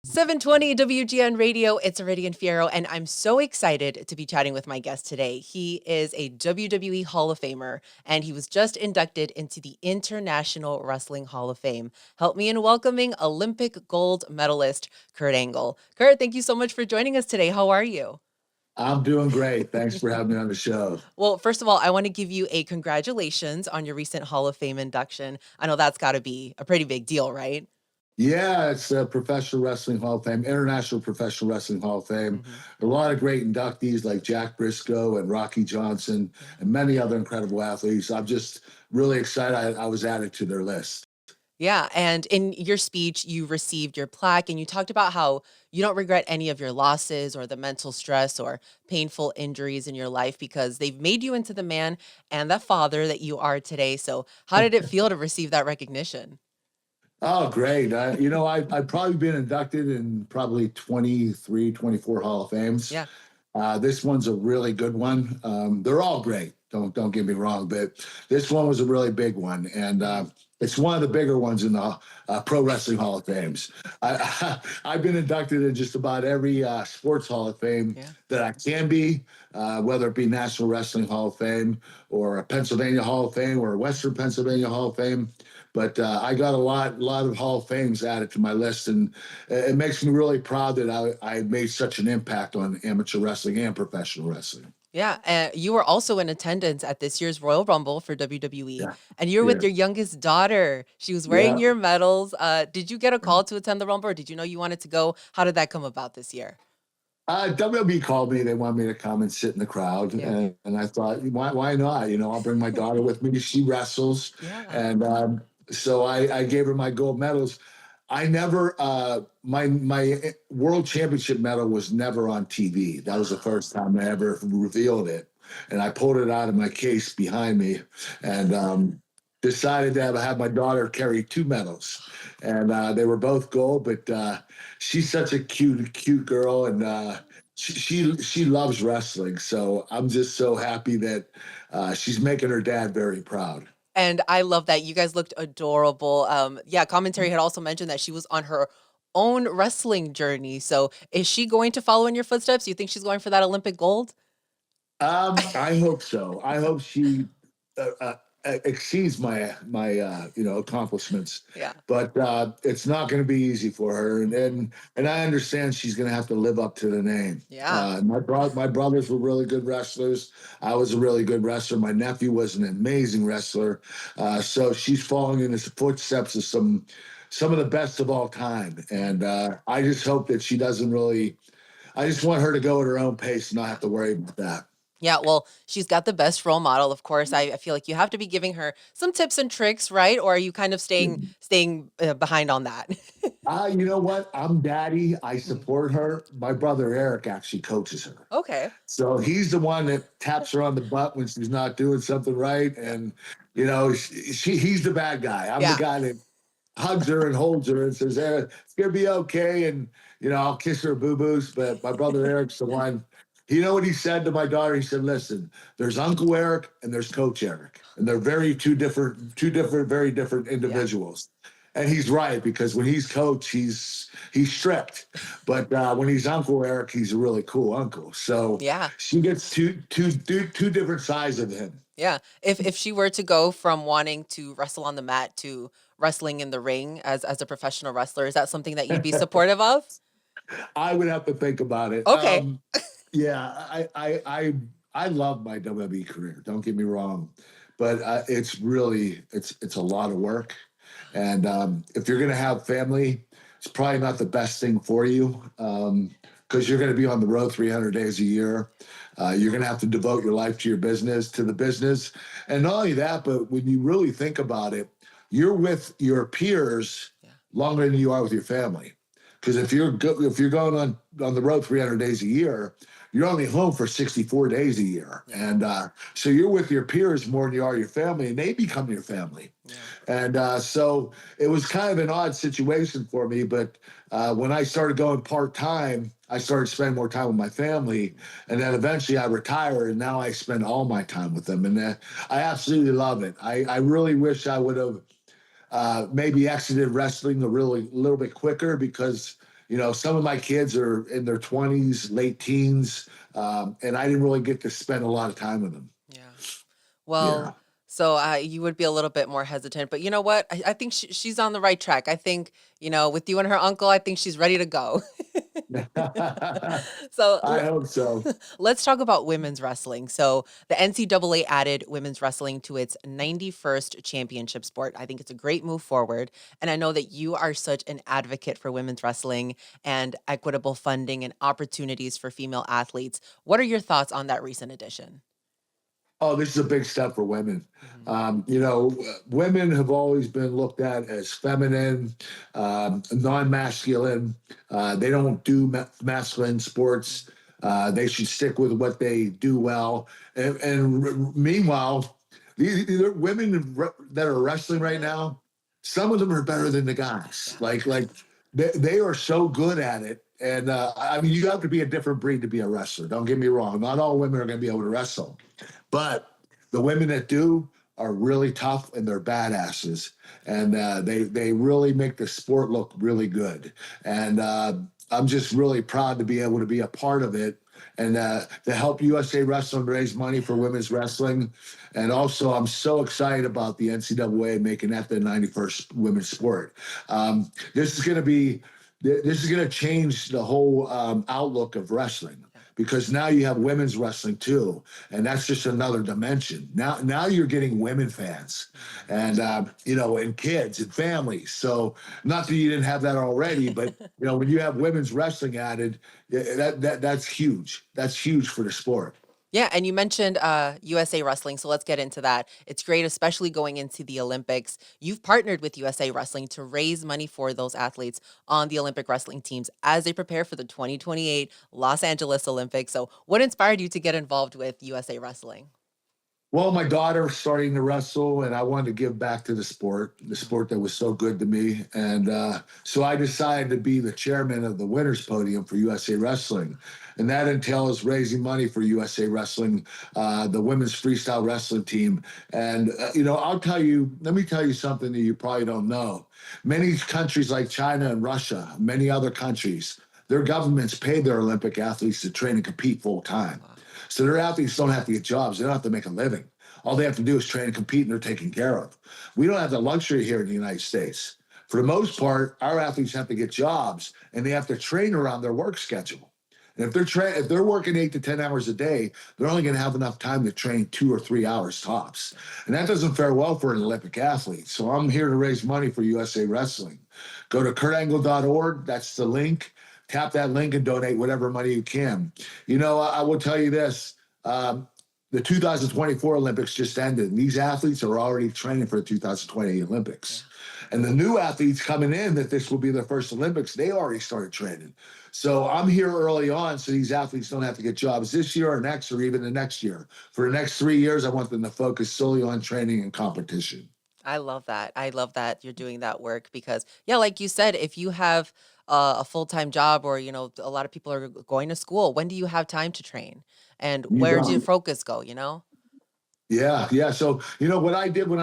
720 WGN Radio, it's Iridian Fierro, and I'm so excited to be chatting with my guest today. He is a WWE Hall of Famer, and he was just inducted into the International Wrestling Hall of Fame. Help me in welcoming Olympic gold medalist Kurt Angle. Kurt, thank you so much for joining us today. How are you? I'm doing great. Thanks for having me on the show. Well, first of all, I want to give you a congratulations on your recent Hall of Fame induction. I know that's got to be a pretty big deal, right? Yeah, it's a Professional Wrestling Hall of Fame, International Professional Wrestling Hall of Fame. Mhm. A lot of great inductees like Jack Briscoe and Rocky Johnson Yeah. and many other incredible athletes. I'm just really excited I was added to their list. Yeah, and in your speech, you received your plaque and you talked about how you don't regret any of your losses or the mental stress or painful injuries in your life because they've made you into the man and the father that you are today. So, how did it feel to receive that recognition? Oh, great. I've probably been inducted in probably 23, 24 Hall of Fames. Yeah. This one's a really good one. They're all great. Don't get me wrong, but this one was a really big one, and Mhm. it's one of the bigger ones in the Pro Wrestling Hall of Fames. I've been inducted in just about every sports Hall of Fame Yeah. that I can be, whether it be National Wrestling Hall of Fame or a Pennsylvania Hall of Fame or a Western Pennsylvania Hall of Fame. But I got a lot of Hall of Fames added to my list, and it makes me really proud that I made such an impact on amateur wrestling and professional wrestling. Yeah, you were also in attendance at this year's Royal Rumble for WWE, Yeah, and you're with yeah, your youngest daughter. She was wearing yeah. your medals. Did you get a call to attend the Rumble, or did you know you wanted to go? How did that come about this year? WWE called me. They wanted me to come and sit in the crowd, Yeah. and I thought, why not? I'll bring my daughter with me. She wrestles, Yeah. and so I gave her my gold medals. I never my world championship medal was never on TV. That was the Wow. first time I ever revealed it, and I pulled it out of my case behind me, and decided to have my daughter carry two medals, and they were both gold. But she's such a cute girl, and she loves wrestling. So I'm just so happy that she's making her dad very proud. And I love that you guys looked adorable. Yeah, commentary had also mentioned that she was on her own wrestling journey. So is she going to follow in your footsteps? You think she's going for that Olympic gold? I hope so. I hope she exceeds my accomplishments, Yeah. but it's not going to be easy for her. And I understand she's going to have to live up to the name. Yeah. My brothers were really good wrestlers. I was a really good wrestler. My nephew was an amazing wrestler. So she's following in the footsteps of some of the best of all time. And I just hope that she doesn't really. I just want her to go at her own pace and not have to worry about that. Yeah, well, she's got the best role model, of course. I feel like you have to be giving her some tips and tricks, right? Or are you kind of staying behind on that? You know what? I'm daddy. I Mm. support her. My brother Eric actually coaches her. Okay. So he's the one that taps her on the butt when she's not doing something right. Yeah. And, he's the bad guy. I'm the Yeah. guy that hugs her and holds her and says, it's going to be okay. And, I'll kiss her boo boos. But my brother Eric's the one. You know what he said to my daughter? He said, listen, there's Uncle Eric and there's Coach Eric. And they're very different Yeah. individuals. And he's right, because when he's coach, he's strict, but when he's Uncle Eric, he's a really cool uncle. So Yeah. she gets two different sides of him. Yeah. If she were to go from wanting to wrestle on the mat to wrestling in the ring as a professional wrestler, is that something that you'd be supportive of? I would have to think about it. Okay. Yeah, I love my WWE career. Don't get me wrong, but it's a lot of work, and if you're gonna have family, it's probably not the best thing for you, because you're gonna be on the road 300 days a year. You're gonna have to devote your life to the business, and not only that, but when you really think about it, you're with your peers Yeah. longer than you are with your family. Because if you're going on the road 300 days a year, you're only home for 64 days a year, Yeah. and so you're with your peers more than you are your family, and they become your family. Yeah. And so it was kind of an odd situation for me. But when I started going part time, I started spending more time with my family, and then eventually I retired, and now I spend all my time with them, and I absolutely love it. I really wish I would have maybe exited wrestling a little bit quicker, because some of my kids are in their 20s, late teens, and I didn't really get to spend a lot of time with them. Yeah. Yeah. Well, so you would be a little bit more hesitant, but you know what? I think she's on the right track. I think, with you and her uncle, I think she's ready to go. So I hope so. let's talk about women's wrestling. So the NCAA added women's wrestling to its 91st championship sport. I think it's a great move forward. And I know that you are such an advocate for women's wrestling and equitable funding and opportunities for female athletes. What are your thoughts on that recent addition? Oh, this is a big step for women. Mhm. Women have always been looked at as feminine, non-masculine. They don't do masculine sports. They should stick with what they do well. And meanwhile, these are women that are wrestling right now. Some of them are better than the guys. Yeah. Like they are so good at it. And I mean, you have to be a different breed to be a wrestler. Don't get me wrong. Not all women are going to be able to wrestle. But the women that do are really tough and they're badasses, and they really make the sport look really good. And I'm just really proud to be able to be a part of it and to help USA Wrestling raise money for women's wrestling. And also, I'm so excited about the NCAA making that the 91st women's sport. This is going to be this is going to change the whole outlook of wrestling because now you have women's wrestling too, and that's just another dimension. Now you're getting women fans, and and kids and families. So not that you didn't have that already, but when you have women's wrestling added, that's huge. That's huge for the sport. Yeah, and you mentioned USA Wrestling, so let's get into that. It's great, especially going into the Olympics. You've partnered with USA Wrestling to raise money for those athletes on the Olympic wrestling teams as they prepare for the 2028 Los Angeles Olympics. So, what inspired you to get involved with USA Wrestling? Well, my daughter starting to wrestle, and I wanted to give back to the Mhm. sport that was so good to me. And so I decided to be the chairman of the winners podium for USA Wrestling. And that entails raising money for USA Wrestling, the women's freestyle wrestling team. And, let me tell you something that you probably don't know. Many countries like China and Russia, many other countries, their governments pay their Olympic athletes to train and compete full time. Wow. So their athletes don't have to get jobs. They don't have to make a living. All they have to do is train and compete, and they're taken care of. We don't have the luxury here in the United States. For the most part, our athletes have to get jobs, and they have to train around their work schedule. And if they're working 8 to 10 hours a day, they're only going to have enough time to train 2 or 3 hours tops, and that doesn't fare well for an Olympic athlete. So I'm here to raise money for USA Wrestling. Go to kurtangle.org. That's the link. Tap that link and donate whatever money you can. I will tell you this. The 2024 Olympics just ended, and these athletes are already training for the 2028 Yeah. Olympics. And the new athletes coming in that this will be their first Olympics, they already started training. So I'm here early on so these athletes don't have to get jobs this year or next or even the next year. For the next 3 years, I want them to focus solely on training and competition. I love that. I love that you're doing that work because, yeah, like you said, if you have a full time job or, a lot of people are going to school, when do you have time to train? And You where does your don't. focus go? Yeah, yeah. So what I did when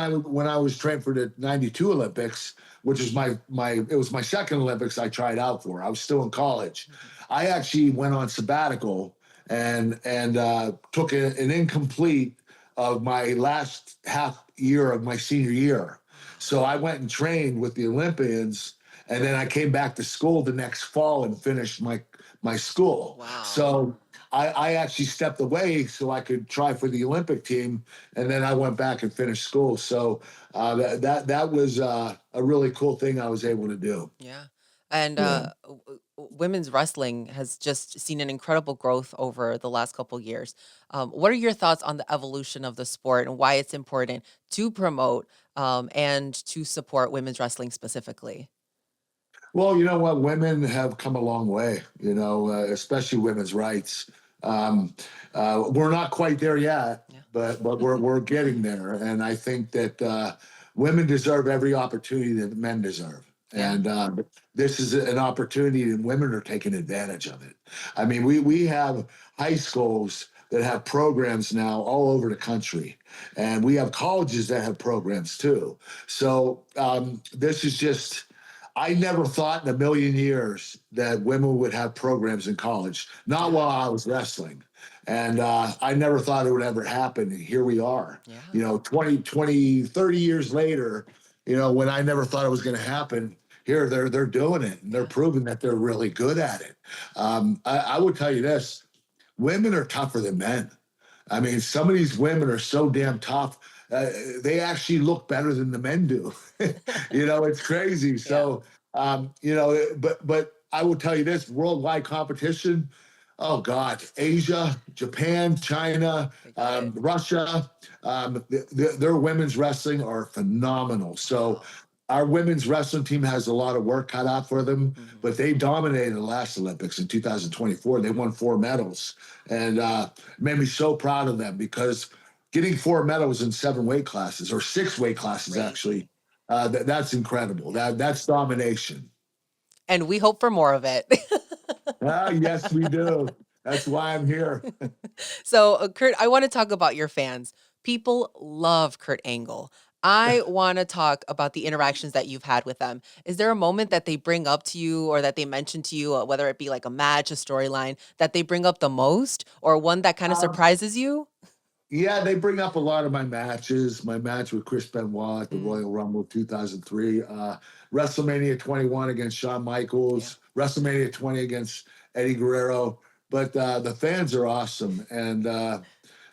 I was trained for the '92 Olympics, which is it was my second Olympics I tried out for. I was still in college. Mhm. I actually went on sabbatical and took an incomplete of my last half year of my senior year. So I went and trained with the Olympians, and then I came back to school the next fall and finished my school. Wow. So I actually stepped away so I could try for the Olympic team, and then I went back and finished school. So that was a really cool thing I was able to do. Yeah. And Yeah. women's wrestling has just seen an incredible growth over the last couple years. What are your thoughts on the evolution of the sport and why it's important to promote and to support women's wrestling specifically? Well, you know what? Women have come a long way, especially women's rights. Um, we're not quite there yet, Yeah. but we're getting there. And I think that women deserve every opportunity that men deserve. Yeah. And this is an opportunity, and women are taking advantage of it. I mean, we have high schools that have programs now all over the country, and we have colleges that have programs too. So this is just I never thought in a million years that women would have programs in college, not Yeah. while I was wrestling. And I never thought it would ever happen. And here we are, Yeah. 30 years later, when I never thought it was going to happen. Here they're doing it, and they're Yeah. proving that they're really good at it. I would tell you this: women are tougher than men. I mean, some of these women are so damn tough. They actually look better than the men do. It's crazy. Yeah. So, but I will tell you this: worldwide competition. Oh God, Asia, Japan, China, They got it. Russia, their women's wrestling are phenomenal. So Wow. our women's wrestling team has a lot of work cut out for them, Mhm. but they dominated the last Olympics in 2024. They won 4 medals, and made me so proud of them because getting 4 medals in 7 weight classes or 6 weight classes actually, Crazy. that's incredible. Yeah. That's domination. And we hope for more of it. Yes, we do. That's why I'm here. So, Kurt, I want to talk about your fans. People love Kurt Angle. I want to talk about the interactions that you've had with them. Is there a moment that they bring up to you or that they mention to you, whether it be like a match, a storyline, that they bring up the most, or one that kind of Um, surprises you? Yeah, they bring up a lot of my matches. My match with Chris Benoit at the Mm, Royal Rumble 2003, WrestleMania 21 against Shawn yeah. Michaels, WrestleMania 20 against Eddie Guerrero. But the fans are awesome. And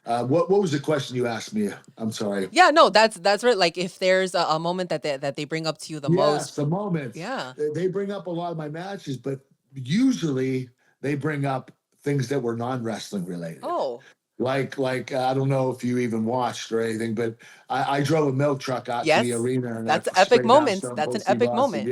what was the question you asked me? I'm sorry. Yeah, no, that's right. Like if there's a moment that they bring up to you the Yes, most. the moments. Yeah. They bring up a lot of my matches, but usually they bring up things that were non-wrestling related. Oh, Like I don't know if you even watched or anything, but I drove a milk truck out to the yes. arena and I That's epic sprayed down moments. Stone That's Cold an Steve epic Austin. moment.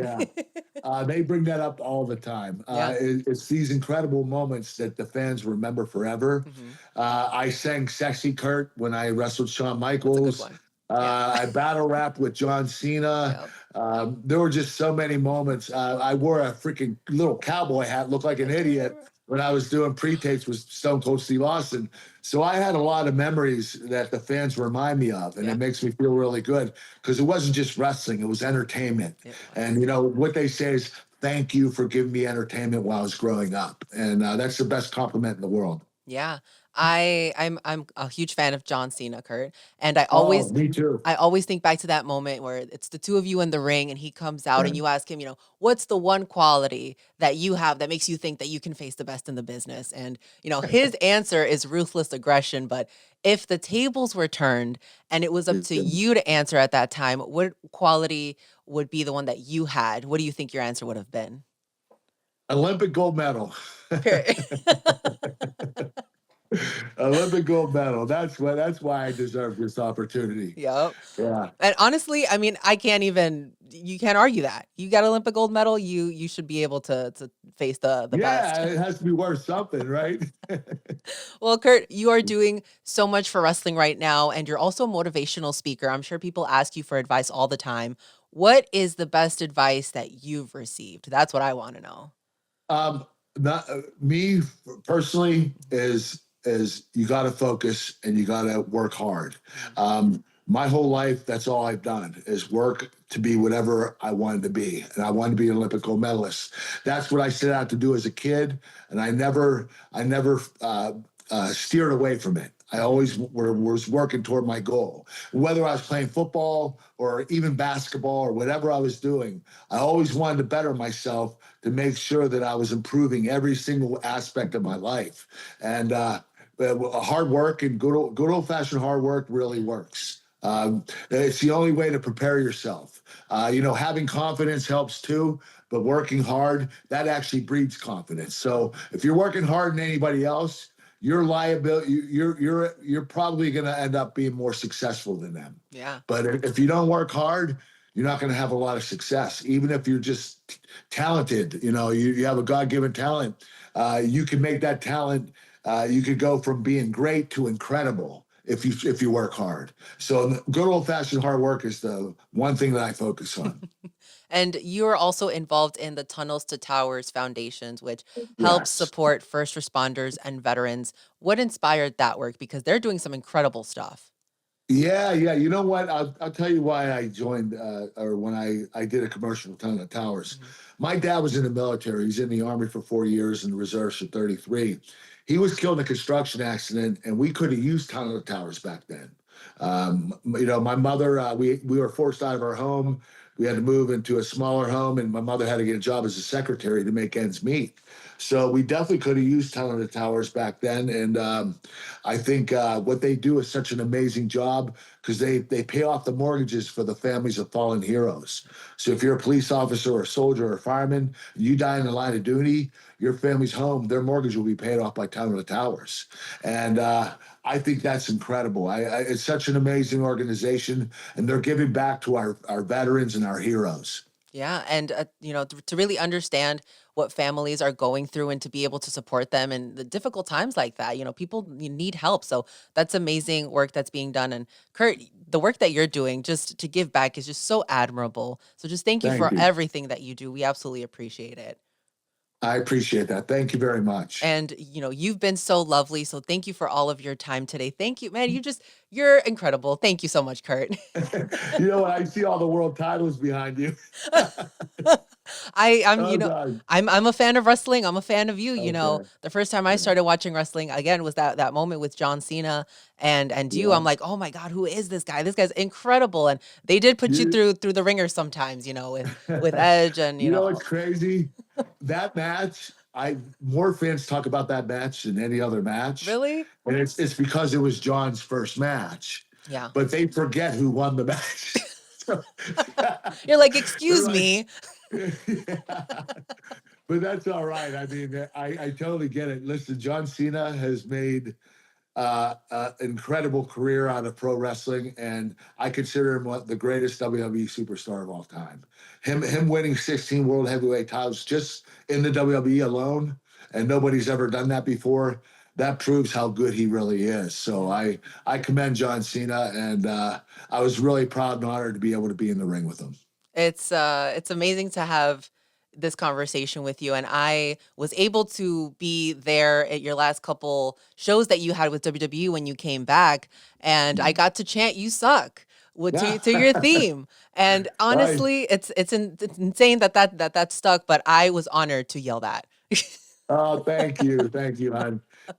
Yeah, they bring that up all the time. Yeah. It's these incredible moments that the fans remember forever. Mhm. I sang "Sexy Kurt" when I wrestled Shawn That's a good Michaels. one. Yeah. I battle rapped with John Cena. Yep. There were just so many moments. I wore a freaking little cowboy hat, looked like I an do idiot remember. when I was doing pre-tapes with Stone Cold Steve Austin. So I had a lot of memories that the fans remind me of, and it Yeah, makes me feel really good because it wasn't just wrestling; it was entertainment. it was. And what they say is, "Thank you for giving me entertainment while I was growing up," and that's the best compliment in the world. Yeah. I'm a huge fan of John Cena, Kurt, and Oh, me too. I always think back to that moment where it's the two of you in the ring and he comes out and you ask him, what's the one quality that you have that makes you think that you can face the best in the business? And, his answer is ruthless aggression. But if the tables were turned and it was up to you to answer at that time, what quality would be the one that you had? What do you think your answer would have been? Olympic gold medal. Period. Olympic gold medal. That's why I deserve this opportunity. Yep. Yeah. And honestly, I mean, you can't argue that. You got Olympic gold medal, you should be able to face the best. Yeah, it has to be worth something, right? Well, Kurt, you are doing so much for wrestling right now, and you're also a motivational speaker. I'm sure people ask you for advice all the time. What is the best advice that you've received? That's what I want to know. Um, not me personally Mhm. is you got to focus and you got to work hard. Mhm. My whole life, that's all I've done is work to be whatever I wanted to be, and I wanted to be an Olympic gold medalist. That's what I set out to do as a kid, and I never steered away from it. I Mhm. always was working toward my goal, whether I was playing football or even basketball or whatever I was doing. I always wanted to better myself to make sure that I was improving every single aspect of my life. And hard work and good old fashioned hard work really Yeah. works. It's the only way to prepare yourself. Having confidence helps too, but working hard that actually breeds confidence. So if you're working harder than anybody else, your liability, you're probably going to end up being more successful than them. Yeah. But if you don't work hard, you're not going to have a lot of success. Even if you're just talented, you have a God-given talent. You can make that talent. You could go from being great to incredible if you work hard. So good old-fashioned hard work is the one thing that I focus on. And you are also involved in the Tunnels to Towers Foundations, which helps Yes. support first responders and veterans. What inspired that work? Because they're doing some incredible stuff. Yeah, yeah. You know what? I'll tell you why I joined, or when I did a commercial with Ton of Towers. Mhm. My dad was in the military. He's in the Army for 4 years and the reserves for 33. He was killed in a construction accident, and we could have used Ton of Towers back then. My mother, we were forced out of our home. We had to move into a smaller home, and my mother had to get a job as a secretary to make ends meet. So we definitely could have used Ton of the Towers back then, and I think what they do is such an amazing job because they pay off the mortgages for the families of fallen heroes. So if you're a police officer or a soldier or a fireman, and you die in the line of duty, your family's home, their mortgage will be paid off by Town of the Towers. And I think that's incredible. It's such an amazing organization, and they're giving back to our veterans and our heroes. Yeah, and to really understand what families are going through and to be able to support them in the difficult times like that. People need help. So that's amazing work that's being done. And Kurt, the work that you're doing just to give back is just so admirable. So just thank you Thank for you. everything that you do. We absolutely appreciate it. I appreciate that. Thank you very much. And you've been so lovely. So thank you for all of your time today. Thank you, man. You're incredible. Thank you so much, Kurt. You know what? I see all the world titles behind you. I'm, Oh, God. I'm a fan of wrestling. I'm a fan of you. Okay. The first time I Yeah. started watching wrestling again was that moment with John Cena and you. Yeah. I'm like, oh my God, who is this guy? This guy's incredible. And they did put you You, through the ringer sometimes, with Edge and you know what's crazy? That match, I more fans talk about that match than any other match. really? And it's because it was John's first match, Yeah. but they forget who won the match. So, You're like, they're excuse like, me. yeah. But that's all right. I mean, I totally get it. Listen, John Cena has made incredible career out of pro wrestling, and I consider him the greatest WWE superstar of all time. Him winning 16 world heavyweight titles just in the WWE alone, and nobody's ever done that before. That proves how good he really is. So Yeah. I commend John Cena, and I was really proud and honored to be able to be in the ring with him. It's amazing to have this conversation with you, and I was able to be there at your last couple shows that you had with WWE when you came back, and I got to chant "You suck" Yeah, to your theme. And right. honestly, it's insane that stuck, but I was honored to yell that. Oh, thank you.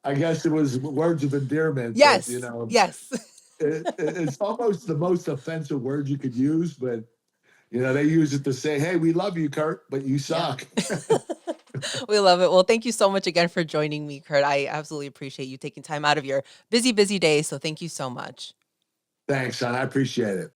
I guess it was words of endearment, but Yes, yes. it's almost the most offensive word you could use, but they use it to say, "Hey, we love you, Kurt, but you Yeah. suck." We love it. Well, thank you so much again for joining me, Kurt. I absolutely appreciate you taking time out of your busy, busy day. So thank you so much. Thanks, son. I appreciate it.